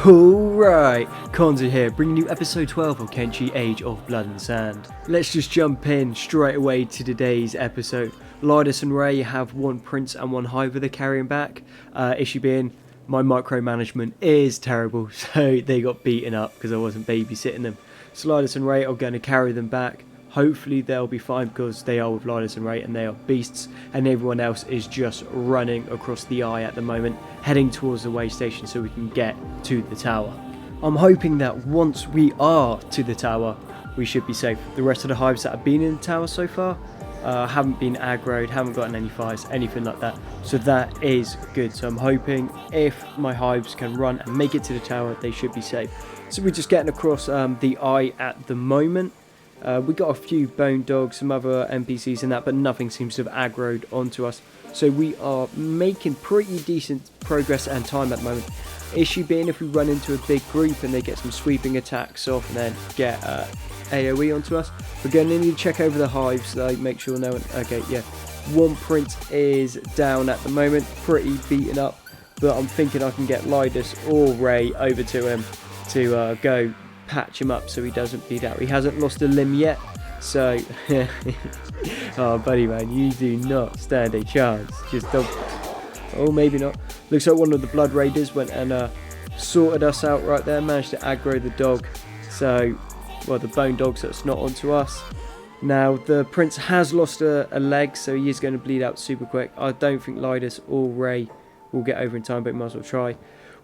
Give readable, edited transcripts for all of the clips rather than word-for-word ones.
Alright, Konzu here, bringing you episode 12 of Kenshi Age of Blood and Sand. Let's just jump in straight away to today's episode. Lidus and Ray have one prince and one hive they're carrying back. Issue being, my micromanagement is terrible, so they got beaten up because I wasn't babysitting them. So Lidus and Ray are going to carry them back. Hopefully they'll be fine because they are with Lidus and Ray and they are beasts, and everyone else is just running across the eye at the moment, heading towards the way station so we can get to the tower. I'm hoping that once we are to the tower, we should be safe. The rest of the hives that have been in the tower so far haven't been aggroed, haven't gotten any fires, anything like that. So that is good. So I'm hoping if my hives can run and make it to the tower, they should be safe. So we're just getting across the eye at the moment. We got a few bone dogs, some other NPCs and that, but nothing seems to have aggroed onto us. So we are making pretty decent progress and time at the moment. Issue being, if we run into a big group and they get some sweeping attacks off and then get AoE onto us, we're going to need to check over the hives, like make sure no one... Okay, yeah. One prince is down at the moment, pretty beaten up, but I'm thinking I can get Lidus or Ray over to him to go patch him up so he doesn't bleed out. He hasn't lost a limb yet, so oh buddy man, you do not stand a chance. Just don't. Oh, maybe not. Looks like one of the blood raiders went and sorted us out right there, managed to aggro the dog, so well, the bone dog, so it's not onto us. Now the prince has lost a leg, so he is going to bleed out super quick. I don't think Lidus or Ray will get over in time, but we might as well try.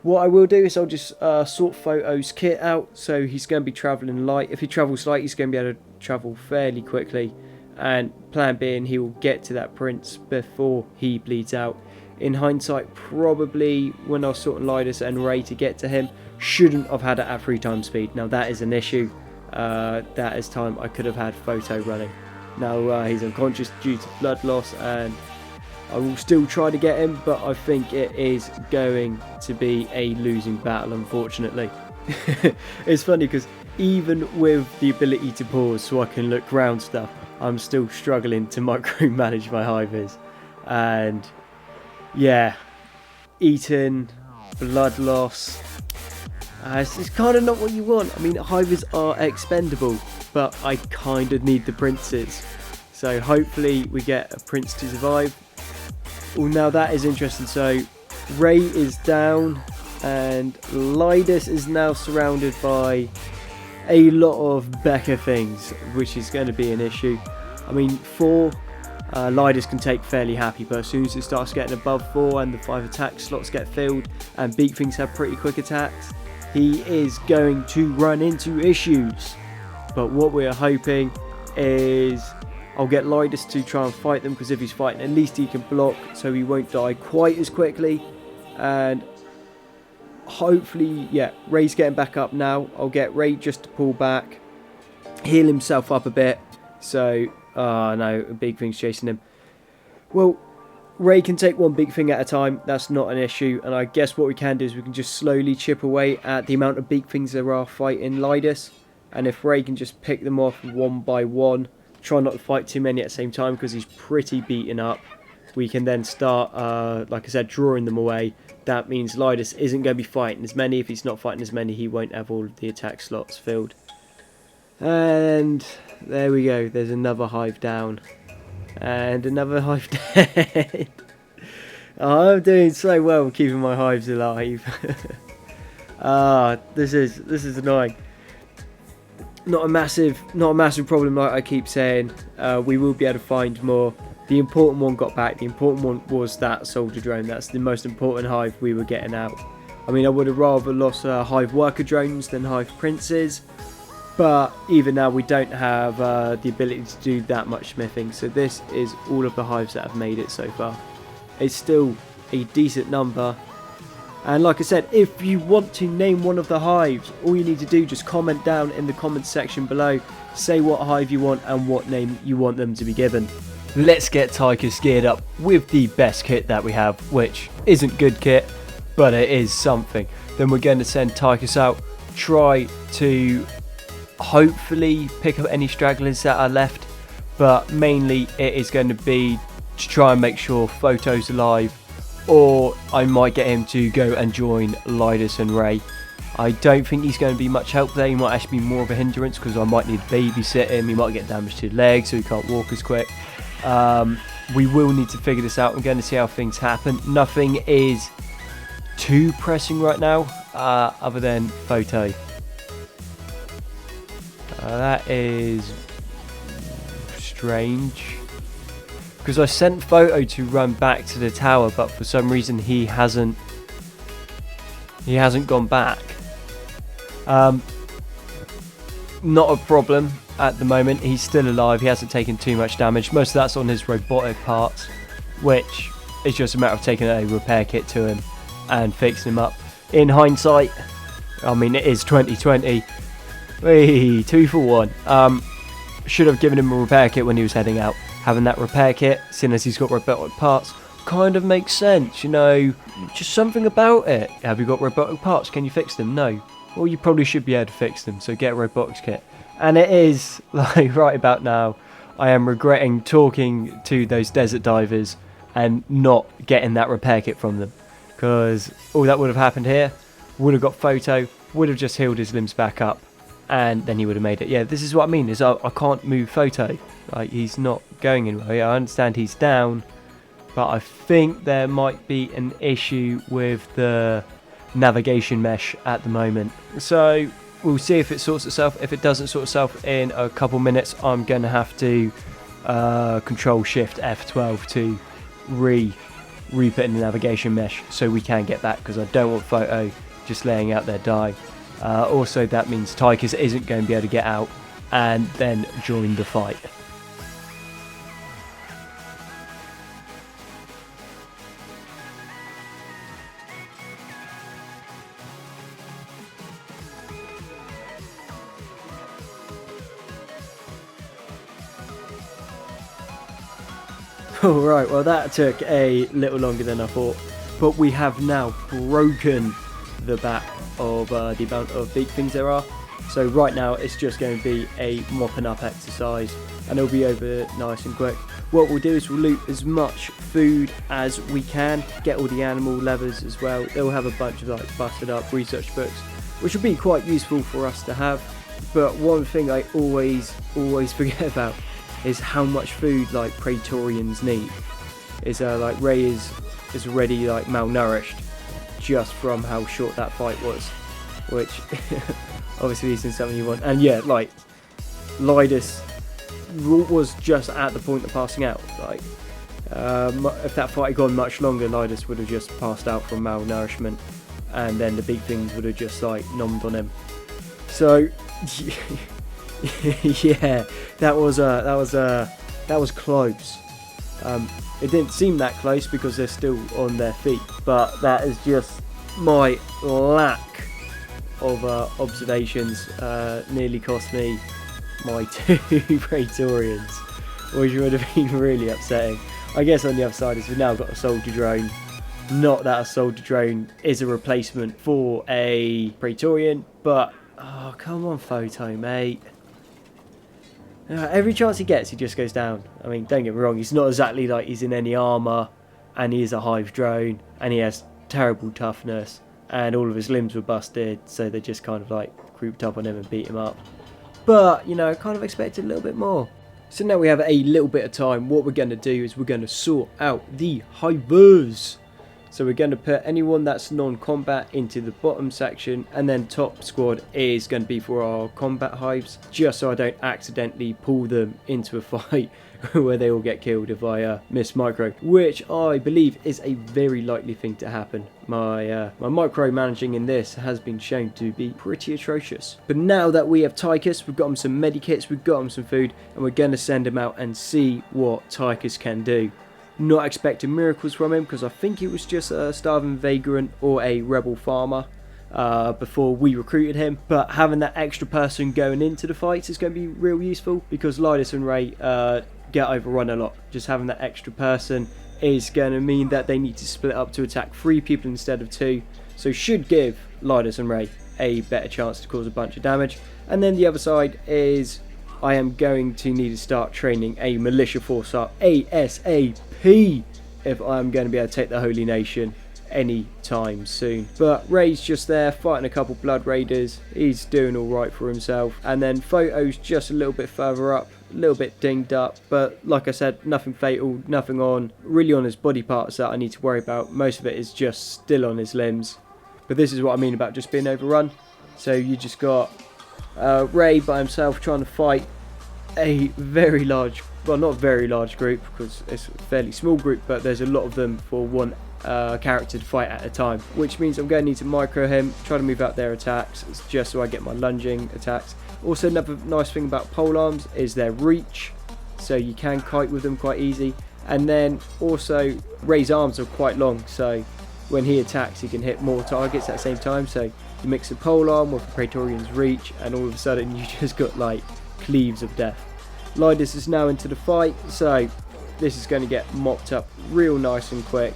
What I will do is I'll just sort Photo's kit out, so he's going to be travelling light. If he travels light, he's going to be able to travel fairly quickly, and plan being he will get to that prince before he bleeds out. In hindsight, probably when I was sorting Lidus and Ray to get to him, shouldn't have had it at 3 times speed. Now that is an issue. That is time I could have had Photo running. Now he's unconscious due to blood loss, and I will still try to get him, but I think it is going to be a losing battle, unfortunately. It's funny because even with the ability to pause so I can look around stuff, I'm still struggling to micromanage my hivers. And yeah, eating, blood loss, it's kind of not what you want. I mean, hivers are expendable, but I kind of need the princes. So hopefully we get a prince to survive. Well, now that is interesting. So Ray is down and Lidus is now surrounded by a lot of Becca things, which is going to be an issue. I mean, 4 Lidus can take fairly happy, but as soon as it starts getting above 4 and the 5 attack slots get filled and Beak Things have pretty quick attacks, he is going to run into issues. But what we're hoping is I'll get Lidus to try and fight them, because if he's fighting, at least he can block so he won't die quite as quickly. And hopefully, yeah, Ray's getting back up now. I'll get Ray just to pull back, heal himself up a bit. So, no, a big thing's chasing him. Well, Ray can take one big thing at a time. That's not an issue. And I guess what we can do is we can just slowly chip away at the amount of big things there are fighting Lidus. And if Ray can just pick them off one by one, try not to fight too many at the same time because he's pretty beaten up, we can then start, like I said, drawing them away. That means Lidus isn't going to be fighting as many. If he's not fighting as many, he won't have all of the attack slots filled. And there we go. There's another hive down. And another hive dead. Oh, I'm doing so well keeping my hives alive. This is annoying. Not a massive problem, like I keep saying. We will be able to find more. The important one got back. The important one was that soldier drone. That's the most important hive we were getting out. I mean, I would have rather lost hive worker drones than hive princes, but even now we don't have the ability to do that much smithing. So this is all of the hives that have made it so far. It's still a decent number. And like I said, if you want to name one of the hives, all you need to do, just comment down in the comments section below, say what hive you want and what name you want them to be given. Let's get Tychus geared up with the best kit that we have, which isn't good kit, but it is something. Then we're going to send Tychus out, try to hopefully pick up any stragglers that are left, but mainly it is going to be to try and make sure Photo's alive, or I might get him to go and join Lidus and Ray. I don't think he's going to be much help there. He might actually be more of a hindrance because I might need to babysit him. He might get damage to his legs, so he can't walk as quick. We will need to figure this out. I'm going to see how things happen. Nothing is too pressing right now, other than Photo. That is strange. Because I sent Photo to run back to the tower, but for some reason he hasn't gone back. Not a problem at the moment. He's still alive. He hasn't taken too much damage. Most of that's on his robotic parts, which is just a matter of taking a repair kit to him and fixing him up. In hindsight, I mean, it is 2020. Hey, 2 for 1. Should have given him a repair kit when he was heading out. Having that repair kit, seeing as he's got robotic parts, kind of makes sense, you know. Just something about it. Have you got robotic parts? Can you fix them? No. Well, you probably should be able to fix them, so get a robotics kit. And it is, like, right about now, I am regretting talking to those desert divers and not getting that repair kit from them. Because all that would have happened here, would have got Photo, would have just healed his limbs back up, and then he would have made it. Yeah, this is what I mean, is I can't move Photo. Like, he's not going anywhere. I understand he's down, but I think there might be an issue with the navigation mesh at the moment. So we'll see if it sorts itself. If it doesn't sort itself in a couple minutes, I'm going to have to control shift F12 to re-put in the navigation mesh so we can get back, because I don't want Photo just laying out there die. Also, that means Tychus isn't going to be able to get out and then join the fight. Alright, well that took a little longer than I thought, but we have now broken the back of the amount of big things there are. So right now it's just going to be a mopping up exercise and it'll be over nice and quick. What we'll do is we'll loot as much food as we can, get all the animal levers as well. They'll have a bunch of like busted up research books, which will be quite useful for us to have. But one thing I always forget about is how much food like Praetorians need. Is like Ray is already like malnourished just from how short that fight was, which obviously isn't something you want. And yeah, like Lydas was just at the point of passing out. Like if that fight had gone much longer, Lydas would have just passed out from malnourishment, and then the big things would have just like nommed on him. So yeah, that was close. It didn't seem that close because they're still on their feet, but that is just my lack of observations. Nearly cost me my 2 Praetorians, which would have been really upsetting. I guess on the other side is we've now got a soldier drone. Not that a soldier drone is a replacement for a Praetorian, but oh, come on, Photo, mate. Every chance he gets, he just goes down. I mean, don't get me wrong, he's not exactly like he's in any armour, and he is a hive drone, and he has terrible toughness, and all of his limbs were busted, so they just kind of like grouped up on him and beat him up. But, you know, I kind of expected a little bit more. So now we have a little bit of time. What we're going to do is we're going to sort out the Hivers. So we're going to put anyone that's non-combat into the bottom section, and then top squad is going to be for our combat hives, just so I don't accidentally pull them into a fight where they all get killed if I miss micro, which I believe is a very likely thing to happen. My micro managing in this has been shown to be pretty atrocious. But now that we have Tychus, we've got him some medikits, we've got him some food, and we're going to send him out and see what Tychus can do. Not expecting miracles from him, because I think he was just a starving vagrant or a rebel farmer before we recruited him. But having that extra person going into the fights is going to be real useful, because Lydas and Ray get overrun a lot. Just having that extra person is going to mean that they need to split up to attack 3 people instead of 2. So should give Lydas and Ray a better chance to cause a bunch of damage. And then the other side is I am going to need to start training a militia force up ASAP if I'm going to be able to take the Holy Nation any time soon. But Ray's just there fighting a couple blood raiders. He's doing all right for himself. And then Photo's just a little bit further up, a little bit dinged up, but like I said, nothing fatal, nothing really on his body parts that I need to worry about. Most of it is just still on his limbs. But this is what I mean about just being overrun. So you just got Ray by himself trying to fight a very large, well, not very large group because it's a fairly small group, but there's a lot of them for one character to fight at a time, which means I'm going to need to micro him, try to move out their attacks just so I get my lunging attacks. Also, another nice thing about polearms is their reach, so you can kite with them quite easy. And then also Ray's arms are quite long, so when he attacks he can hit more targets at the same time. So you mix a polearm with a Praetorian's reach and all of a sudden you just got like cleaves of death. Lydas is now into the fight, so this is going to get mopped up real nice and quick.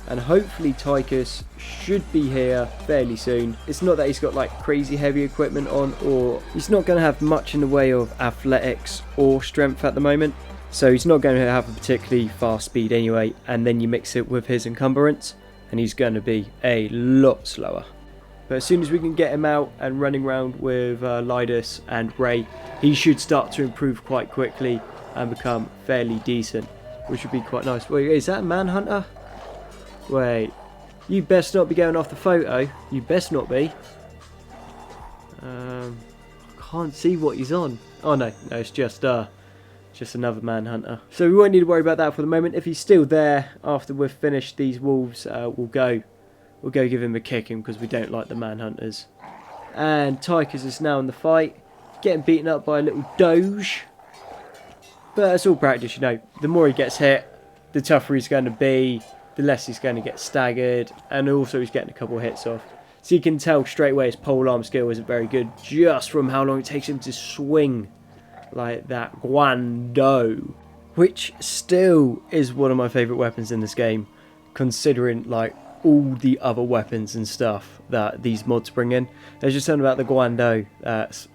And hopefully Tychus should be here fairly soon. It's not that he's got like crazy heavy equipment on, or he's not going to have much in the way of athletics or strength at the moment. So he's not going to have a particularly fast speed anyway, and then you mix it with his encumbrance and he's going to be a lot slower. But as soon as we can get him out and running around with Lydas and Ray, he should start to improve quite quickly and become fairly decent, which would be quite nice. Wait, is that a manhunter? Wait, you best not be going off the photo. You best not be. I can't see what he's on. Oh no, it's just another manhunter. So we won't need to worry about that for the moment. If he's still there after we've finished these wolves, we'll go give him a kicking because we don't like the manhunters. And Tychus is now in the fight, getting beaten up by a little doge. But it's all practice, you know. The more he gets hit, the tougher he's going to be, the less he's going to get staggered, and also he's getting a couple of hits off. So you can tell straight away his polearm skill isn't very good just from how long it takes him to swing like that guando, which still is one of my favourite weapons in this game, considering like all the other weapons and stuff that these mods bring in. There's just something about the guando that's,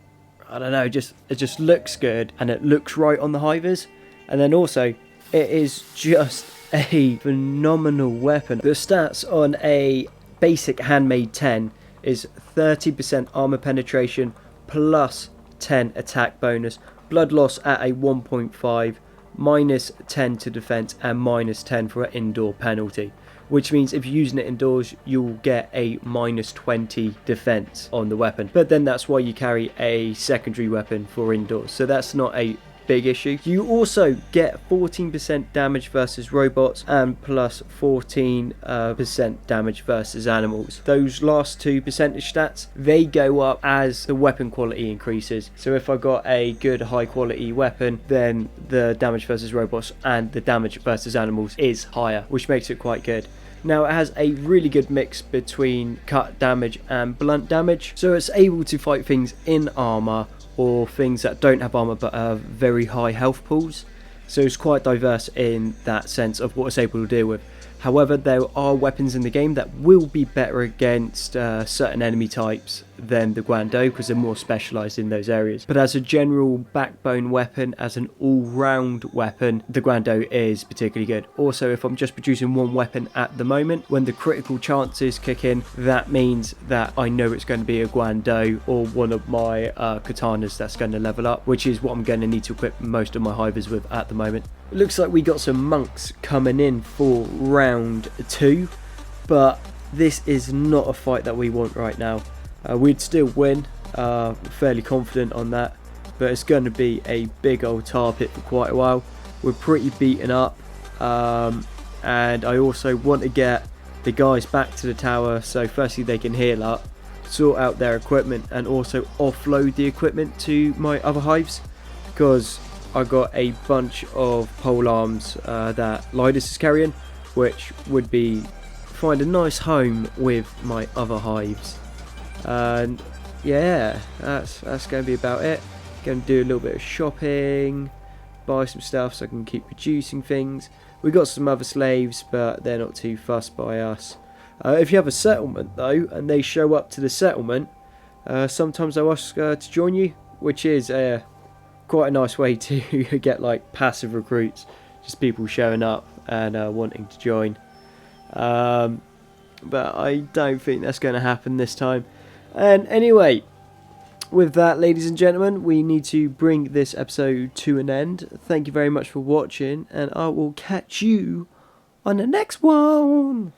I don't know, it just looks good and it looks right on the Hivers. And then also it is just a phenomenal weapon. The stats on a basic handmade 10 is 30% armor penetration plus 10 attack bonus, blood loss at a 1.5, minus 10 to defense and minus 10 for an indoor penalty, which means if you're using it indoors you'll get a minus 20 defense on the weapon. But then that's why you carry a secondary weapon for indoors, so that's not a big issue. You also get 14% damage versus robots and plus 14% damage versus animals. Those last two percentage stats, they go up as the weapon quality increases. So if I got a good high quality weapon, then the damage versus robots and the damage versus animals is higher, which makes it quite good. Now it has a really good mix between cut damage and blunt damage, so it's able to fight things in armor or things that don't have armor but have very high health pools. So it's quite diverse in that sense of what it's able to deal with. However, there are weapons in the game that will be better against certain enemy types than the Guando because they're more specialised in those areas. But as a general backbone weapon, as an all-round weapon, the Guando is particularly good. Also, if I'm just producing one weapon at the moment, when the critical chances kick in, that means that I know it's going to be a Guando or one of my katanas that's going to level up, which is what I'm going to need to equip most of my Hivers with at the moment. It looks like we got some monks coming in for round 2, but this is not a fight that we want right now. We'd still win, fairly confident on that, but it's going to be a big old tar pit for quite a while. We're pretty beaten up, and I also want to get the guys back to the tower so firstly they can heal up, sort out their equipment, and also offload the equipment to my other hives, because I got a bunch of polearms that Lydas is carrying, which would be find a nice home with my other hives. And yeah, that's going to be about it. Going to do a little bit of shopping, buy some stuff so I can keep producing things. We got some other slaves, but they're not too fussed by us. If you have a settlement though, and they show up to the settlement, sometimes they'll ask to join you, which is quite a nice way to get like passive recruits, just people showing up and wanting to join. but I don't think that's going to happen this time. And anyway, with that, ladies and gentlemen, we need to bring this episode to an end. Thank you very much for watching, and I will catch you on the next one.